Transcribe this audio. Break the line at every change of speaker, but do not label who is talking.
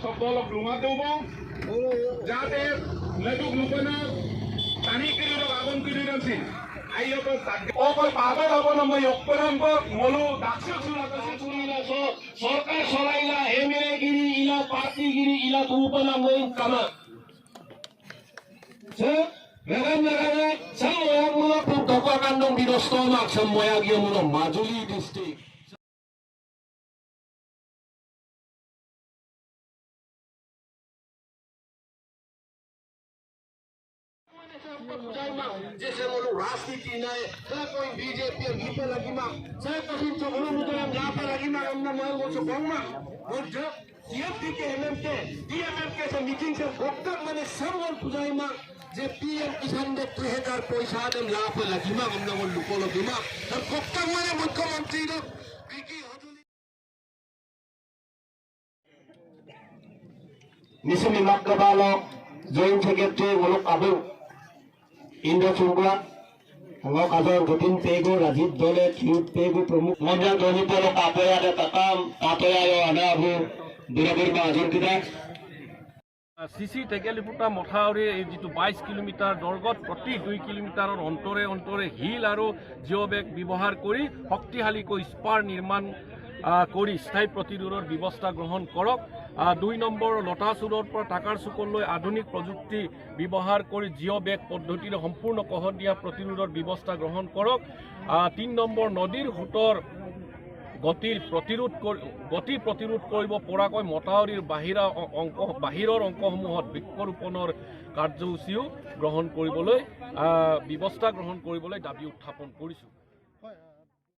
শব্দ অলপ লুঙাতেও বং যাতে লেদুক লুকনা তানি কিরিরক আগুন কিরিরছি আইও তো ওকল পাবে হবো না মই অপরাম্প মলু দাক্ষিণ সুরাকাশে চুরিলা সরকার সলাইলা এমএলএ গিরি ইলা পার্টি গিরি ইলা তুপনা মই কামা মেঘানে সাময়ামূলক ঢকাকাণ্ড বিনষ্ট মাক সাময়াগীয়মূলক মাজুলী ডিস্ট্রিক্ট जैसे बोलो राजनीति नहीं है कोई बीजेपी गीते लगी मां चाहे कभी चोगलो मुझे हम लापे लगी मां हमने मैं वो चो बोंगा और जो सीएमपी के एमएमके डीएमएम के से मीटिंग से वक्त मैंने सब और पुजाई मां जे पीएम किसान दे 3000 पैसा दम लापे लगी मां हमने वो लुको लगी मां और वक्त मैंने मुख्यमंत्री लोग विकी हजूली निसमी मक्कबालो जॉइंट सेक्रेटरी वो लोग आबू इंद्र चुंगुआ हंगो काजर गतिन पेगो राजीव दले क्यूट पेगो प्रमुख मंजा दोनी पोलो कापोया दे तकाम कापोया यो अनाबु दुराबुर बाजन किदा
सीसी टेकेलिपुटा मथावरी जी 22 किलोमीटर दर्गत प्रति 2 किलोमीटर अंतरे अंतरे हिल और जिओबेग व्यवहार कर शक्तिशाली स्पार निर्माण कर स्थायी प्रतिरोधर व्यवस्था ग्रहण करक 2 नम्बर लटाचुरर पर टाकार चुकल आधुनिक प्रजुक्ति व्यवहार कर जिओबेग पद्धतिर सम्पूर्ण कहदिया प्रतिरोधर व्यवस्था ग्रहण करक 3 नम्बर नदीर हुटर गति प्रतिरोध কৰিব পৰাকৈ মটাউৰিৰ বাহিৰৰ অংশসমূহত বৃক্ষৰোপণৰ কাৰ্যসূচীও গ্ৰহণ কৰিবলৈ ব্যৱস্থা গ্ৰহণ কৰিবলৈ দাবী উত্থাপন কৰিছোঁ।